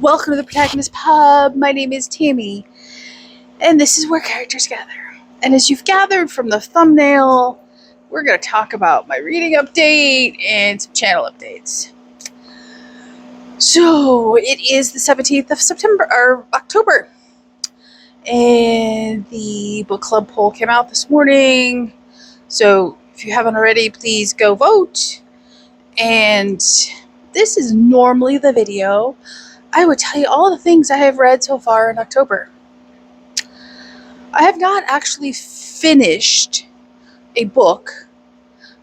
Welcome to the Protagonist Pub. My name is Tammy, and this is where characters gather. And as you've gathered from the thumbnail, we're going to talk about my reading update and some channel updates. So, it is the 17th of October, and the book club poll came out this morning. So, if you haven't already, please go vote. And this is normally the video I would tell you all the things I have read so far in October. I have not actually finished a book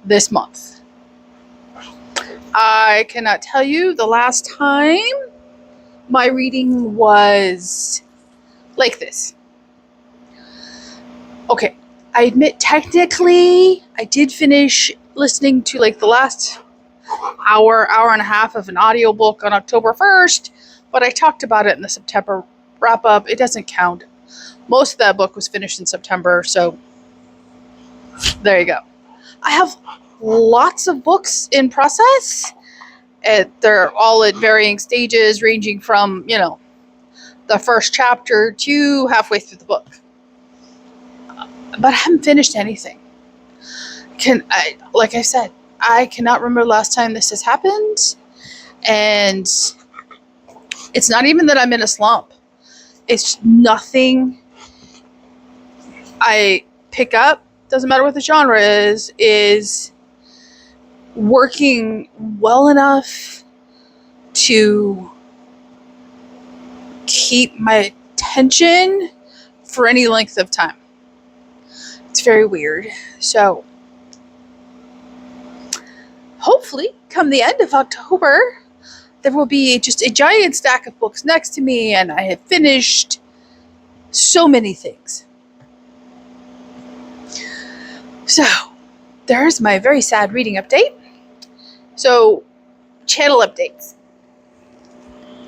this month. I cannot tell you the last time my reading was like this. Okay, I admit technically I did finish listening to like the last hour and a half of an audiobook on October 1st, but I talked about it in the September wrap-up. It doesn't count. Most of that book was finished in September, so there you go. I have lots of books in process. They're all at varying stages, ranging from, the first chapter to halfway through the book. But I haven't finished anything. Like I said, I cannot remember the last time this has happened, and it's not even that I'm in a slump. It's nothing I pick up, doesn't matter what the genre is working well enough to keep my attention for any length of time. It's very weird. So, hopefully, come the end of October, there will be just a giant stack of books next to me, and I have finished so many things. So, there's my very sad reading update. So, channel updates.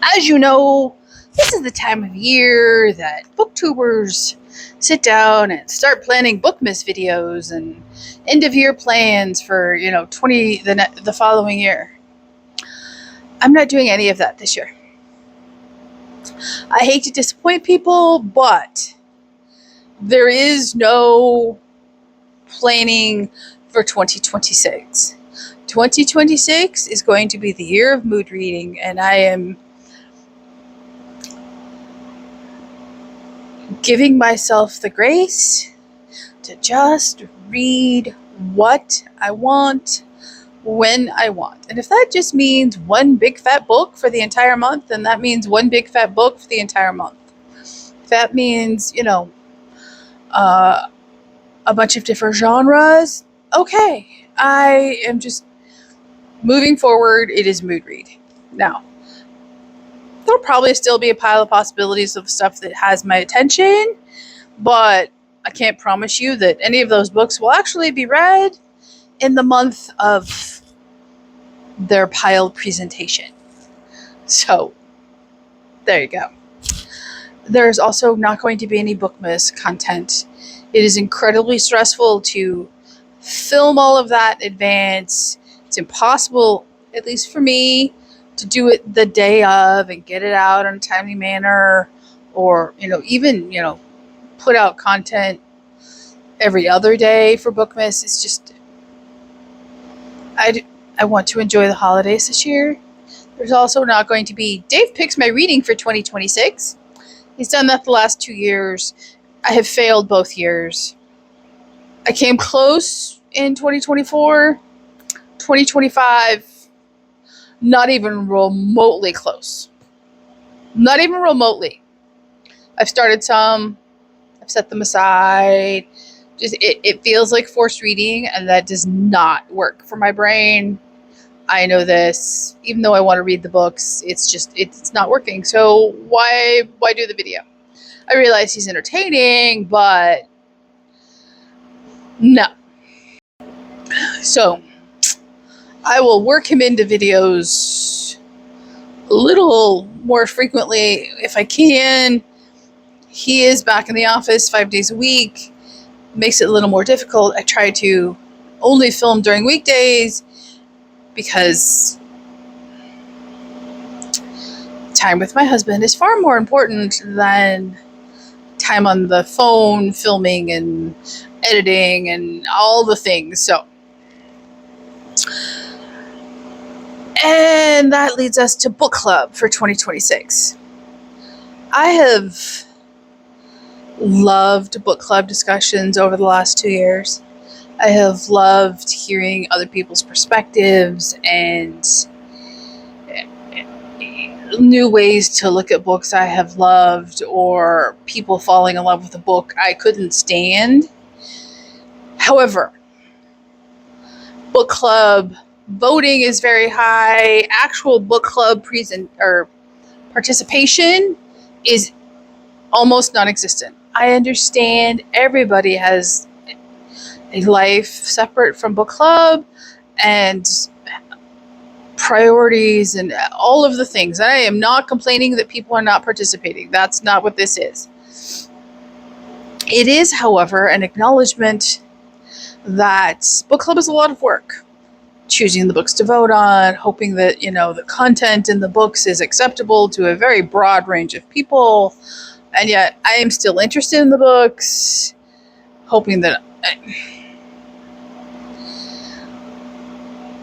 As you know, this is the time of year that booktubers sit down and start planning Bookmas videos and end of year plans for, the following year. I'm not doing any of that this year. I hate to disappoint people, but there is no planning for 2026. 2026 is going to be the year of mood reading, and I am giving myself the grace to just read what I want, when I want. And if that just means one big fat book for the entire month, then that means one big fat book for the entire month. If that means, a bunch of different genres, okay. I am just moving forward. It is mood read. Now, there'll probably still be a pile of possibilities of stuff that has my attention, but I can't promise you that any of those books will actually be read in the month of their piled presentation. So, there you go. There's also not going to be any Bookmas content. It is incredibly stressful to film all of that in advance. It's impossible, at least for me, to do it the day of and get it out in a timely manner, or, even, put out content every other day for Bookmas. It's just, I want to enjoy the holidays this year. There's also not going to be Dave Picks My Reading for 2026. He's done that the last 2 years. I have failed both years. I came close in 2024. 2025, not even remotely close. Not even remotely. I've started some. I've set them aside. Just it feels like forced reading, and that does not work for my brain. I know this. Even though I want to read the books, it's not working. So why do the video? I realize he's entertaining, but no. So I will work him into videos a little more frequently if I can. He is back in the office 5 days a week. Makes it a little more difficult. I try to only film during weekdays because time with my husband is far more important than time on the phone, filming and editing and all the things. So, and that leads us to book club for 2026. I have loved book club discussions over the last 2 years. I have loved hearing other people's perspectives and new ways to look at books I have loved, or people falling in love with a book I couldn't stand. However, book club voting is very high. Actual book club participation is almost non-existent. I understand everybody has a life separate from book club and priorities and all of the things. I am not complaining that people are not participating. That's not what this is. It is, however, an acknowledgement that book club is a lot of work. Choosing the books to vote on, hoping that, the content in the books is acceptable to a very broad range of people. And yet I am still interested in the books, hoping that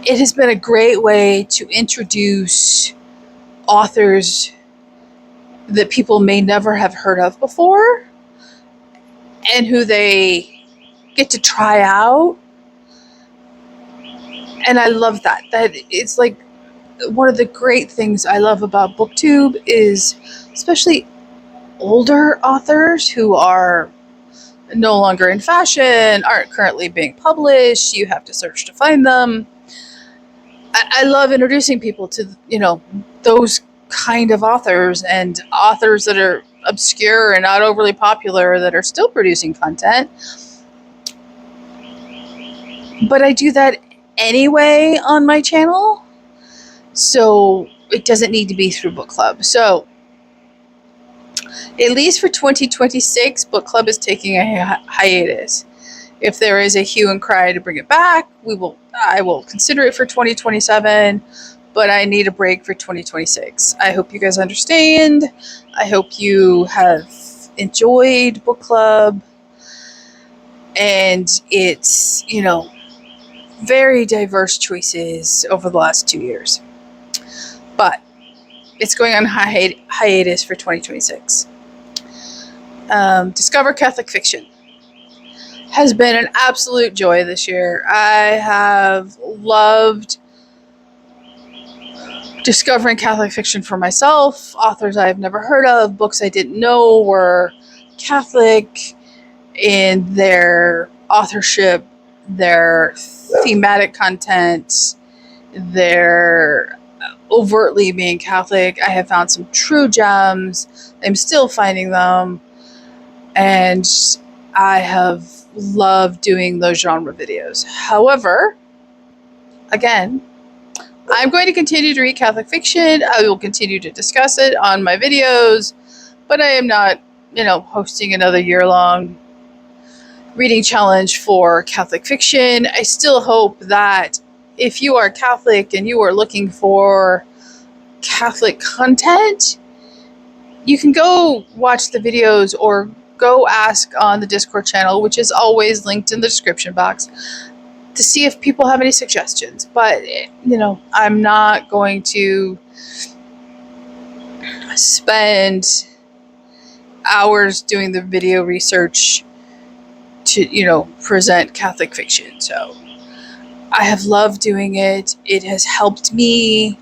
it has been a great way to introduce authors that people may never have heard of before and who they get to try out. And I love that. That it's like one of the great things I love about Booktube is especially older authors who are no longer in fashion, aren't currently being published. You have to search to find them. I love introducing people to, those kind of authors and authors that are obscure and not overly popular that are still producing content. But I do that anyway on my channel, so it doesn't need to be through book club. So at least for 2026, book club is taking a hiatus. If there is a hue and cry to bring it back, I will consider it for 2027, but I need a break for 2026. I hope you guys understand. I hope you have enjoyed book club, and it's, very diverse choices over the last 2 years. But it's going on hiatus for 2026. Discover Catholic Fiction has been an absolute joy this year. I have loved discovering Catholic fiction for myself, authors I've never heard of, books I didn't know were Catholic in their authorship, their thematic content, their overtly being Catholic. I have found some true gems. I'm still finding them. And I have loved doing those genre videos. However, again, I'm going to continue to read Catholic fiction. I will continue to discuss it on my videos, but I am not, hosting another year-long reading challenge for Catholic fiction. I still hope that if you are Catholic and you are looking for Catholic content, you can go watch the videos or go ask on the Discord channel, which is always linked in the description box, to see if people have any suggestions. But, I'm not going to spend hours doing the video research to, present Catholic fiction. So I have loved doing it. It has helped me.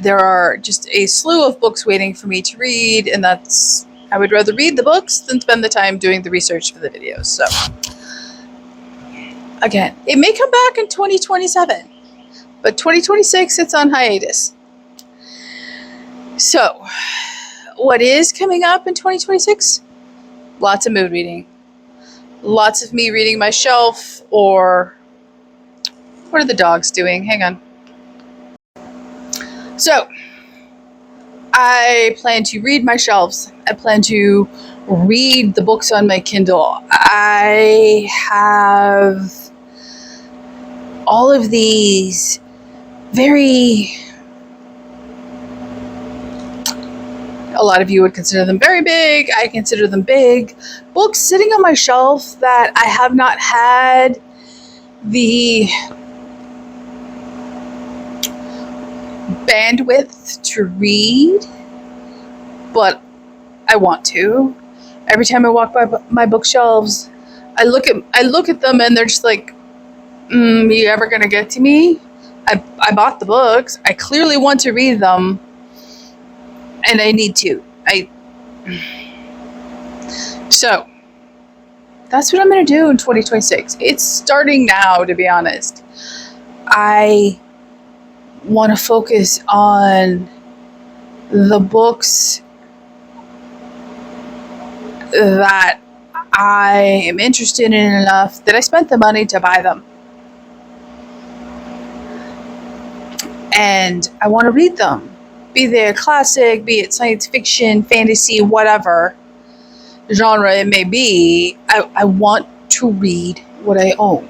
There are just a slew of books waiting for me to read, and I would rather read the books than spend the time doing the research for the videos. So again, it may come back in 2027, but 2026, it's on hiatus. So what is coming up in 2026? Lots of mood reading. Lots of me reading my shelf, or what are the dogs doing? Hang on. So I plan to read my shelves. I plan to read the books on my Kindle. I have all of these very A lot of you would consider them very big. I consider them big. Books sitting on my shelf that I have not had the bandwidth to read, but I want to. Every time I walk by my bookshelves, I look at them and they're just like, you ever gonna get to me? I bought the books. I clearly want to read them, and I need to. So that's what I'm gonna do in 2026. It's starting now, to be honest. I want to focus on the books that I am interested in enough that I spent the money to buy them. And I want to read them. Be they a classic, be it science fiction, fantasy, whatever genre it may be. I want to read what I own.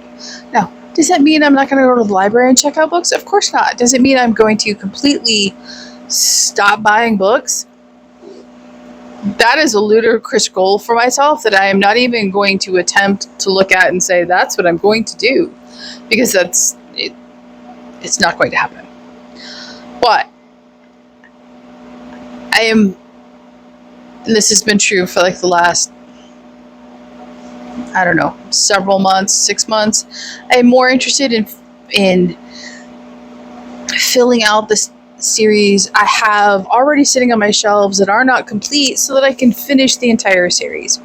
Now, does that mean I'm not going to go to the library and check out books? Of course not. Does it mean I'm going to completely stop buying books? That is a ludicrous goal for myself that I am not even going to attempt to look at and say that's what I'm going to do, because it's not going to happen. But I am, and this has been true for like the last, I don't know, several months, 6 months. I am more interested in filling out this series I have already sitting on my shelves that are not complete so that I can finish the entire series.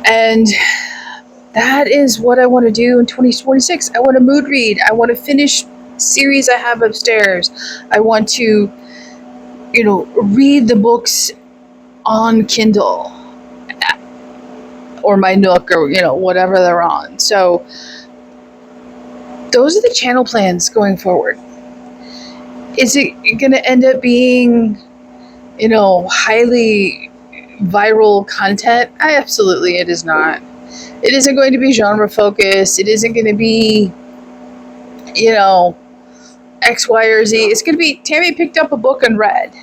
And that is what I want to do in 2026. I want to mood read. I want to finish series I have upstairs. I want to, read the books on Kindle or my Nook or, whatever they're on. So those are the channel plans going forward. Is it going to end up being, highly viral content? Absolutely, it is not. It isn't going to be genre focused. It isn't going to be, X, Y, or Z. It's going to be Tammy picked up a book and read.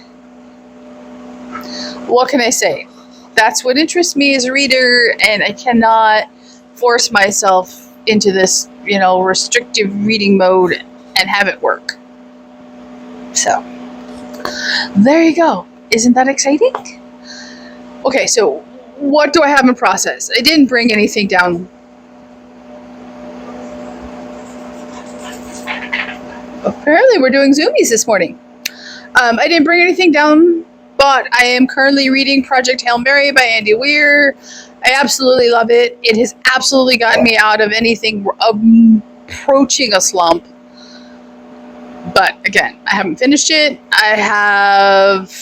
What can I say? That's what interests me as a reader, and I cannot force myself into this, restrictive reading mode and have it work. So, there you go. Isn't that exciting? Okay, so what do I have in process? I didn't bring anything down. Apparently we're doing Zoomies this morning. I didn't bring anything down, but I am currently reading Project Hail Mary by Andy Weir. I absolutely love it. It has absolutely gotten me out of anything approaching a slump. But again, I haven't finished it. I have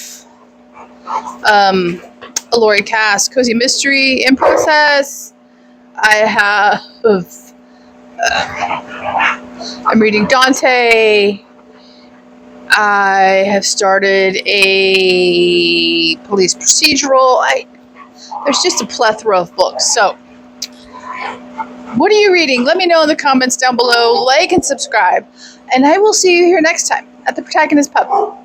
a Lori Cass Cozy Mystery in process. I have I'm reading Dante. I have started a police procedural. There's just a plethora of books. So, what are you reading? Let me know in the comments down below. Like and subscribe. And I will see you here next time at the Protagonist Pub.